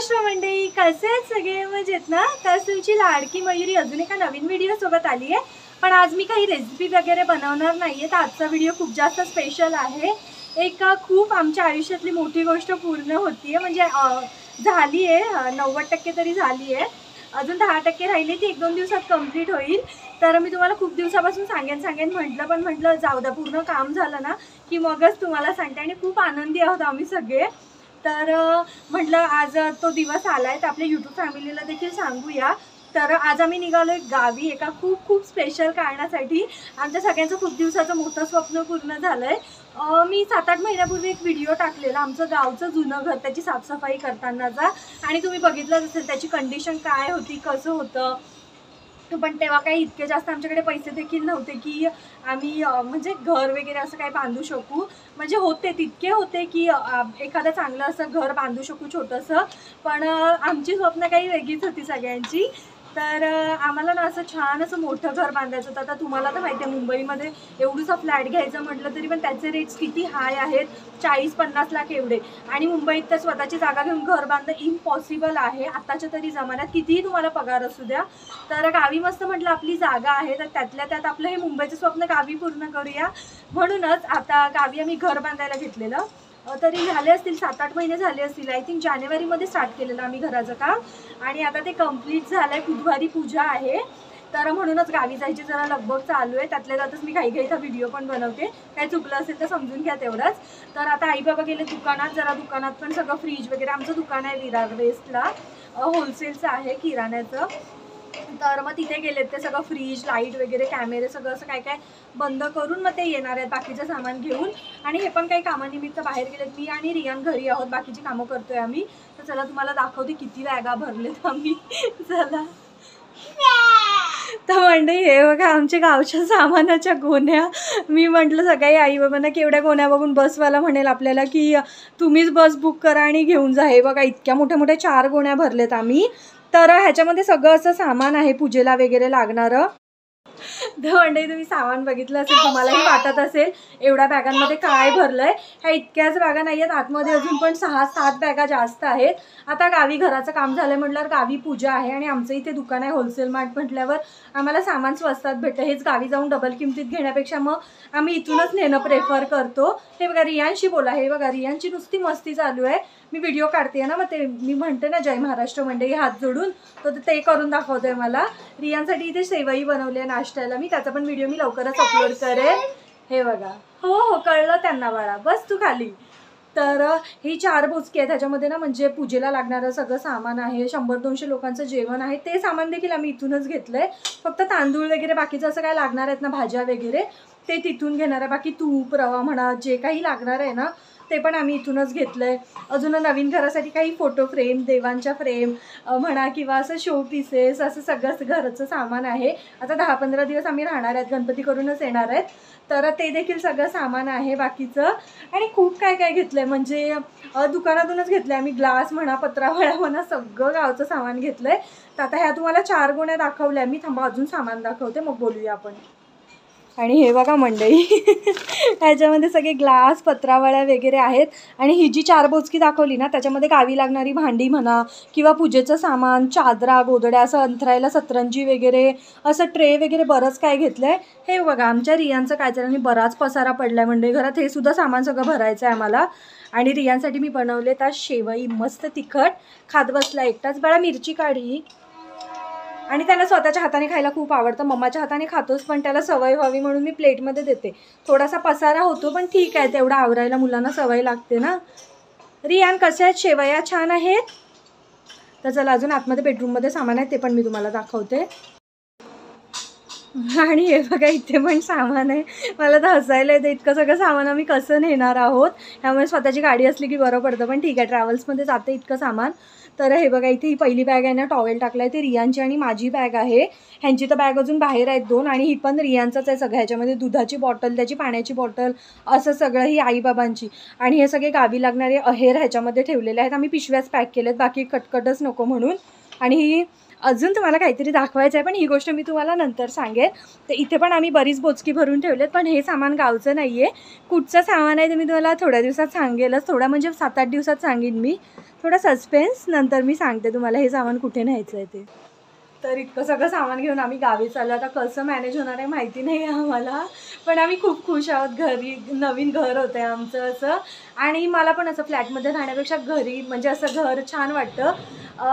महाराष्ट्र मंडळी, कसे आहेत सगळे? मजेत ना? तर तुमची लाडकी मयुरी अजून एका नवीन व्हिडिओ सोबत आली आहे. पण आज मी काही रेसिपी वगैरे बनवणार नाहीये. तर आजचा व्हिडिओ खूप जास्त स्पेशल आहे. एक खूप आमच्या आयुष्यातली मोठी गोष्ट पूर्ण होतीये, म्हणजे झाली आहे 90% तरी झाली आहे. अजून 10% राहिली, ती 1-2 दिवसात कंप्लीट होईल. तर मी तुम्हाला खूप दिवसापासून सांगेन म्हटलं, पण म्हटलं जाऊ द्या, पूर्ण काम झालं ना की मगच तुम्हाला सांगते. आणि खूप आनंदी आहोत आम्ही सगळे. तर म्हटलं आज तो दिवस आलाय, तर आपल्या यूट्यूब फॅमिलीला देखील सांगूया. तर आज आम्ही निघालोय गावी एका खूप खूप स्पेशल कारणासाठी. आमच्या सगळ्यांचं खूप दिवसाचं मोठं स्वप्न पूर्ण झालंय. मी 7-8 महिन्यापूर्वी एक व्हिडिओ टाकलेला आमचं गावचं जुनं घर, त्याची साफसफाई करतानाचा. आणि तुम्ही बघितलंच असेल त्याची कंडिशन काय होती, कसं होतं. पण तेव्हा काही इतके जास्त आमच्याकडे पैसे देखील नव्हते की आम्ही म्हणजे घर वगैरे असं काही बांधू शकू. म्हणजे होते, तितके होते की एखादं चांगलं असं घर बांधू शकू छोटंसं. पण आमची स्वप्न काही वेगळीच होती सगळ्यांची. तर आम्हाला ना असं छान असं मोठं घर बांधायचं होतं. आता तुम्हाला तर माहिती आहे, मुंबईमध्ये एवढूसा फ्लॅट घ्यायचं म्हटलं तरी पण त्याचे रेट्स किती हाय आहेत, 40-50 लाख एवढे. आणि मुंबईत तर स्वतःची जागा घेऊन घर बांधणं इम्पॉसिबल आहे आत्ताच्या तरी जमान्यात, कितीही तुम्हाला पगार असू द्या. तर गावी मस्त म्हटलं आपली जागा आहे, तर त्यातल्या त्यात आपलं हे मुंबईचं स्वप्न गावी पूर्ण करूया. म्हणूनच आता गावी आम्ही घर बांधायला घेतलेलं. तरी झाले असतील 7-8 महिने झाले असतील. आय थिंक जानेवारीमध्ये स्टार्ट केलेलं आम्ही घराचं काम. आणि आता ते कंप्लीट झालं आहे. बुधवारी पूजा आहे, तर म्हणूनच गावी जायची जरा लगबग चालू आहे. त्यातल्या त्यातच मी घाईघाईचा व्हिडिओ पण बनवते. काही चुकलं असेल तर समजून घ्या तेवढंच. तर आता आई बाबा गेले दुकानात, जरा दुकानात पण सगळं फ्रीज वगैरे, आमचं दुकान आहे विरार वेस्टला, होलसेलचं आहे किराण्याचं. तर मग तिथे गेलेत, ते सगळं फ्रीज, लाईट वगैरे, कॅमेरे, सगळं असं काय काय बंद करून मग ते येणार आहेत बाकीचं सामान घेऊन. आणि हे पण काही कामानिमित्त बाहेर गेलेत. मी आणि रियान घरी आहोत, बाकीची कामं करतोय आम्ही. तर चला तुम्हाला दाखवते किती बॅगा भरलेत आम्ही. चला. तर मंडळी हे बघा आमच्या गावच्या सामानाच्या गोण्या. मी म्हटलं सकाळी आई बाबांना केवढ्या गोण्या बघून बसवाला म्हणेल आपल्याला की तुम्हीच बस बुक करा आणि घेऊन जा. हे बघा इतक्या मोठ्या मोठ्या 4 गोण्या भरलेत आम्ही. तर ह्याच्यामध्ये सगळं असं सामान आहे पूजेला वगैरे लागणारं. तर मंडळी तुम्ही सामान बघितलं असेल, तुम्हालाही वाटत असेल एवढ्या बॅगांमध्ये काय भरलंय. ह्या इतक्याच बॅगा नाही आहेत, आतमध्ये अजून पण 6-7 बॅगा जास्त आहेत. आता गावी घराचं काम झालंय म्हटल्यावर गावी पूजा आहे आणि आमचं इथे दुकान आहे होलसेल मार्ट म्हटल्यावर आम्हाला सामान स्वस्तात भेटतं. हेच गावी जाऊन डबल किमतीत घेण्यापेक्षा मग आम्ही इथूनच नेणं प्रेफर करतो. हे बघा रियांशी बोला, हे बघा रियांची नुसती मस्ती चालू आहे. मी व्हिडिओ काढते ना, मग ते मी म्हणते ना जय महाराष्ट्र मंडळी हात जोडून, तर ते करून दाखवतोय मला. रियांसाठी इथे सेवई बनवली आहे नाश्त्याला मी, त्याचा पण व्हिडिओ मी लवकरच अपलोड करेन. हे बघा, हो हो कळलं त्यांना बाळा, बस तू खाली. तर ही 4 बोचकी आहेत. ह्याच्यामध्ये ना म्हणजे पूजेला लागणारं सगळं सामान आहे. 100-200 लोकांचं जेवण आहे. ते सामान देखील आम्ही इथूनच घेतलंय. फक्त तांदूळ वगैरे बाकीचं असं काय लागणार आहेत ना, भाज्या वगैरे, ते तिथून घेणार आहे. बाकी तूप, रवा म्हणा, जे काही लागणार आहे ना ते पण आम्ही इथूनच घेतलंय. अजून नवीन घरासाठी काही फोटो फ्रेम, देवांच्या फ्रेम म्हणा किंवा असं शो पीसेस, असं सगळं घराचं सामान आहे. आता 10-15 दिवस आम्ही राहणार आहेत, गणपती करूनच येणार आहेत. तर ते देखील सगळं सामान आहे बाकीचं. आणि खूप काय काय घेतलंय, म्हणजे दुकानातूनच घेतलंय आम्ही. ग्लास म्हणा, पत्रावळ्या म्हणा, सगळं गावचं सामान घेतलंय. तर आता ह्या तुम्हाला 4 गोण्या दाखवल्या मी. थांबा अजून सामान दाखवते, मग बोलूया आपण. आणि हे बघा मंडळी, ह्याच्यामध्ये सगळे ग्लास, पत्रावळ्या वगैरे आहेत. आणि ही जी 4 बोचकी दाखवली ना, त्याच्यामध्ये गावी लागणारी भांडी म्हणा किंवा पूजेचं सामान, चादरा, गोदड्या, असं अंथरायला सतरंजी वगैरे, असं ट्रे वगैरे बरंच काय घेतलं आहे. हे बघा आमच्या रियांचं काय चाललं, बराच पसारा पडला आहे मंडळी घरात. हे सुद्धा सामान सगळं भरायचं आहे आम्हाला. आणि रियांसाठी मी बनवले तर शेवई मस्त तिखट, खात बसला एकटाच. बाळा मिरची काढी. आणि त्याला स्वतःच्या हाताने खायला खूप आवडतं. मम्माच्या हाताने खातोच, पण त्याला सवय व्हावी म्हणून मी प्लेटमध्ये देते. थोडासा पसारा होतो पण ठीक आहे, तेवढा आवरायला मुलांना सवय लागते ना. रियान कशा आहेत शेवया? छान आहेत. तर चला अजून आतमध्ये बेडरूममध्ये सामान आहे, ते पण मी तुम्हाला दाखवते. आणि हे बघा इथे पण सामान आहे. मला तर हसायला येतं, इतकं सगळं सामान आम्ही कसं नेणार आहोत. त्यामुळे स्वतःची गाडी असली की बरं पडतं, पण ठीक आहे ट्रॅव्हल्समध्ये जाते इतकं सामान. तर हे बघा इथे ही पहिली बॅग आहे ना, टॉवेल टाकला आहे, ती रियांची आणि माझी बॅग आहे. ह्यांची तर बॅग अजून बाहेर आहेत 2, आणि ही पण रियांचंच आहे सगळं. ह्याच्यामध्ये दुधाची बॉटल, त्याची पाण्याची बॉटल, असं सगळं ही आईबाबांची. आणि हे सगळे गावी लागणारे अहेर ह्याच्यामध्ये ठेवलेले आहेत. आम्ही पिशव्याच पॅक केलेत, बाकी कटकटच नको म्हणून. आणि ही अजून तुम्हाला काहीतरी दाखवायचं आहे, पण ही गोष्ट मी तुम्हाला नंतर सांगेन. तर इथे पण आम्ही बरीच बोचकी भरून ठेवलेत, पण हे सामान गावचं नाही आहे. कुठचं सामान आहे ते मी तुम्हाला थोड्या दिवसात सांगेलच. थोडा म्हणजे 7-8 दिवसात सांगेन मी. थोडा सस्पेन्स, नंतर मी सांगते तुम्हाला हे सामान कुठे न्यायचं आहे ते. तर इतकं सगळं सामान घेऊन आम्ही गावी चाललो. आता कसं मॅनेज होणार आहे माहिती नाही आहे आम्हाला, पण आम्ही खूप खुश आहोत. घरी नवीन घर होतं आहे आमचं असं, आणि मला पण असं फ्लॅटमध्ये राहण्यापेक्षा घरी म्हणजे असं घर छान वाटतं.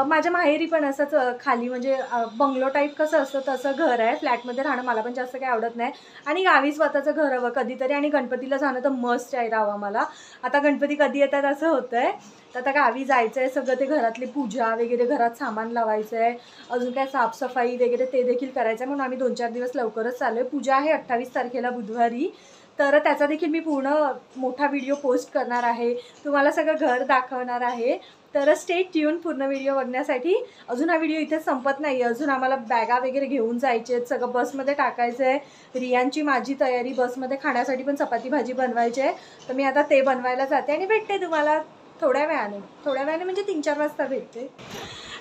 माझ्या माहेरी पण असंच खाली म्हणजे बंगलो टाईप कसं असतं तसं घर आहे. फ्लॅटमध्ये राहणं मला पण जास्त काही आवडत नाही, आणि गावी स्वतःचं घर हवं कधीतरी. आणि गणपतीला जाणं तर मस्ट आहे राव आम्हाला. आता गणपती कधी येतात असं होतं आहे. तर आता गावी जायचं आहे. सगळं ते घरातली पूजा वगैरे, घरात सामान लावायचं आहे, अजून काय साफसफाई वगैरे ते देखील करायचं आहे. म्हणून आम्ही 2-4 दिवस लवकरच चाललो आहे. पूजा आहे 28 तारखेला बुधवारी, तर त्याचा देखील मी पूर्ण मोठा व्हिडिओ पोस्ट करणार आहे. तुम्हाला सगळं घर दाखवणार आहे. तर स्टे ट्यून पूर्ण व्हिडिओ बघण्यासाठी. अजून हा व्हिडिओ इथेच संपत नाही. अजून आम्हाला बॅगा वगैरे घेऊन जायचे आहेत, सगळं बसमध्ये टाकायचं आहे. रियांची माझी तयारी, बसमध्ये खाण्यासाठी पण चपाती भाजी बनवायची आहे. तर मी आता ते बनवायला जाते आणि भेटते तुम्हाला थोड्या वेळाने म्हणजे 3-4 वाजता भेटते.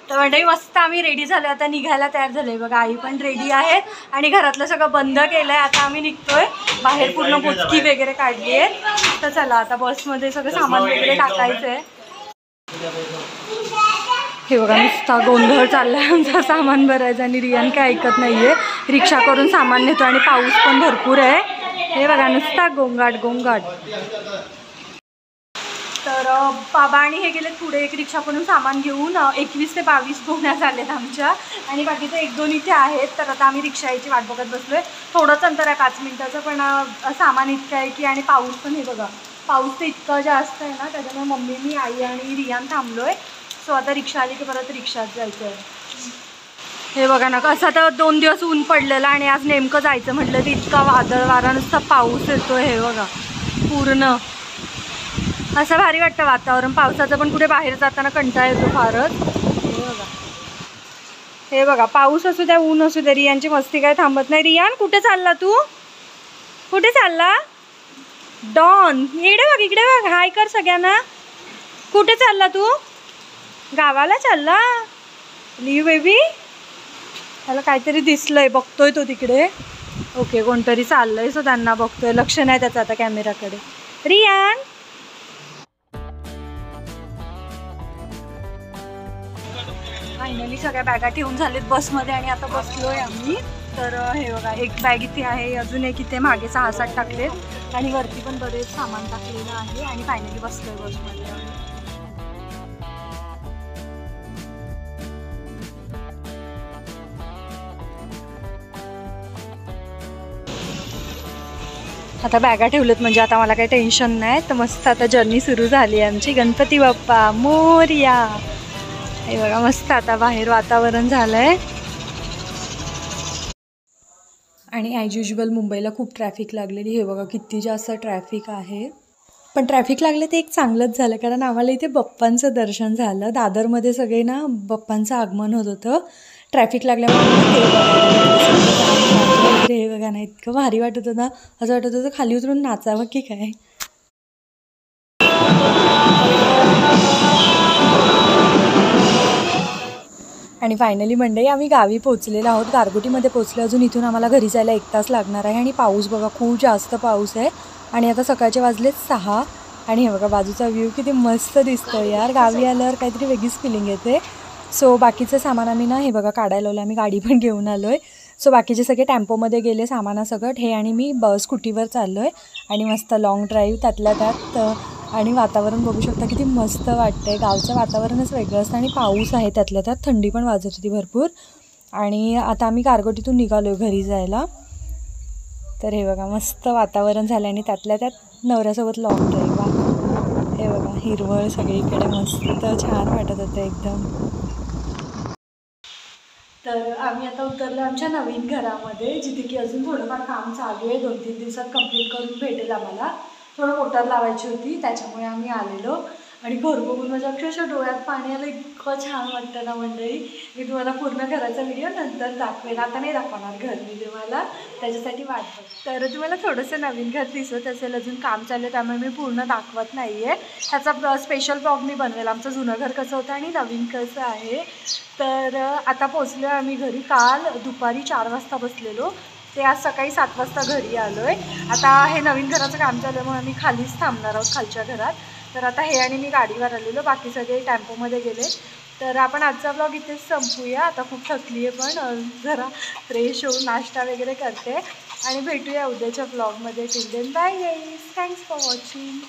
तर मंडळी मस्त आम्ही रेडी झालो, आता निघायला तयार झाले. बघा आई पण रेडी आहेत, आणि घरातलं सगळं बंद केलं आहे. आता आम्ही निघतोय बाहेर. पूर्ण बोचकी वगैरे काढली आहे. तर चला आता बसमध्ये सगळं सामान वगैरे टाकायचं आहे. हे बघा नुसता गोंधळ चालला आहे आमचा सामान भरायचं, आणि रियान काय ऐकत नाही आहे. रिक्षा करून सामान नेतो, आणि पाऊस पण भरपूर आहे. हे बघा नुसता गोंगाट. तर बाबा आणि हे गेलेत पुढे एक रिक्षा करून सामान घेऊन. 21 ते 22 गोण्या झालेत आमच्या, आणि बाकीचे 1-2 इथे आहेत. तर आता आम्ही रिक्षा यायची वाट बघत बसलो आहे. थोडंच अंतर आहे 5 मिनिटाचं, पण सामान इतकं आहे की, आणि पाऊस पण हे बघा, पाऊस तर इतकं जास्त आहे ना, त्याच्यामुळे मम्मी, मी, आई आणि रियान थांबलो आहे. सो आता रिक्षा आली की परत रिक्षात जायचं आहे. हे बघा ना, असं तर 2 दिवस ऊन पडलेलं, आणि आज नेमकं जायचं म्हटलं तर इतका वादळ वारा, नुसता पाऊस येतो. हे बघा पूर्ण असं भारी वाटतं वातावरण पावसाचं, पण कुठे बाहेर जाताना कंटाळा येतो फारच. हे बघा पाऊस असू द्या ऊन असू द्या, रियांची मस्ती काय थांबत नाही. रियान कुठे चालला तू? कुठे चालला? डॉन इकडे बघ, हाय कर सगळ्यांना. कुठे चालला तू? गावाला चालला? लिव बेबी, त्याला काहीतरी दिसलंय, बघतोय तो तिकडे. ओके, कोणतरी चाललंय, सो त्यांना बघतोय, लक्ष नाही त्याचं आता कॅमेराकडे. रियान फायनली सगळ्या बॅगा ठेवून झालेत बसमध्ये, आणि आता बसलोय आम्ही. तर हे बघा एक बॅग इथे आहे, अजून एक इथे मागे 6-7 टाकलेत, आणि वरती पण बरेच सामान टाकलेलं आहे, आणि फायनली बसलोय बसमध्ये. आता बॅगा ठेवलेत म्हणजे आता मला काही टेन्शन नाही. तर मस्त आता जर्नी सुरू झाली आहे आमची. गणपती बाप्पा मोरया. हे बघा मस्त आता बाहेर वातावरण झालंय, आणि ॲज युजल मुंबईला खूप ट्रॅफिक लागलेली. हे बघा किती जास्त ट्रॅफिक आहे, पण ट्रॅफिक लागलं ते एक चांगलंच झालं, कारण आम्हाला इथे बाप्पांचं दर्शन झालं. दादरमध्ये सगळे ना बाप्पांचं आगमन होत होतं. ट्रॅफिक लागल्यामुळे हे बघा ना, इतकं भारी वाटत होतं, असं वाटत होतं खाली उतरून नाचावं की काय. आणि फायनली मंडळी आम्ही गावी पोहोचलेलो आहोत, गारगोटीमध्ये पोहोचलो. अजून इथून आम्हाला घरी जायला 1 तास लागणार आहे. आणि पाऊस बघा खूप जास्त पाऊस आहे, आणि आता सकाळचे वाजलेत 6. आणि हे बघा बाजूचा व्ह्यू किती मस्त दिसतो यार. गावी आल्यावर काहीतरी वेगळीच फिलिंग येते. सो बाकीचं सामान आम्ही ना हे बघा काढायला लावलं, आम्ही गाडी पण घेऊन आलो आहे. सो बाकीचे सगळे टेम्पोमध्ये गेले सामानासकट. हे आणि मी स्कूटीवर चाललो आहे, आणि मस्त लाँग ड्राईव्ह त्यातल्या त्यात. आणि वातावरण बघू शकता किती मस्त वाटतं आहे. गावचं वातावरणच वेगळं असतं, आणि पाऊस आहे त्यातल्या त्यात, थंडी पण वाजत होती भरपूर. आणि आता आम्ही गारगोटीतून निघालो आहे घरी जायला. तर हे बघा मस्त वातावरण झालं, आणि त्यातल्या त्यात नवऱ्यासोबत लाँग ड्राईव्ह. हे बघा हिरवळ सगळीकडे, मस्त छान वाटत होतं एकदम. तर आम्ही आता उतरलो आमच्या नवीन घरामध्ये, जिथे की अजून थोडंफार काम चालू आहे. 2-3 दिवसात कंप्लीट करून भेटेल आम्हाला. थोडं मोटर लावायची होती, त्याच्यामुळे आम्ही आलेलो. आणि घर बघून माझ्या अक्षरशः डोळ्यात पाणी आलं, इतकं छान वाटतं ना मंडळी. मी तुम्हाला पूर्ण घराचा व्हिडिओ नंतर दाखवेल, आता नाही दाखवणार घर मी तुम्हाला, त्याच्यासाठी वाट बघते. तर तुम्हाला थोडंसं नवीन घर दिसत असेल, अजून काम चालू आहे त्यामुळे मी पूर्ण दाखवत नाही आहे. ह्याचा स्पेशल ब्लॉग मी बनवेल, आमचं जुनं घर कसं होतं आणि नवीन कसं आहे. तर आता पोचलो आम्ही घरी. काल दुपारी 4 वाजता बसलेलो, ते आज सकाळी 7 वाजता घरी आलो आहे. आता हे नवीन घराचं काम चालू आहे म्हणून आम्ही खालीच थांबणार आहोत, खालच्या घरात. तर आता हे आणि मी गाडीवर आलेलो, बाकी सगळे टेम्पोमध्ये गेले. तर आपण आजचा ब्लॉग इथेच संपूया. आता खूप थकली आहे, पण जरा फ्रेश होऊन नाश्ता वगैरे करते आणि भेटूया उद्याच्या ब्लॉगमध्ये. Till then bye guys, thanks for watching.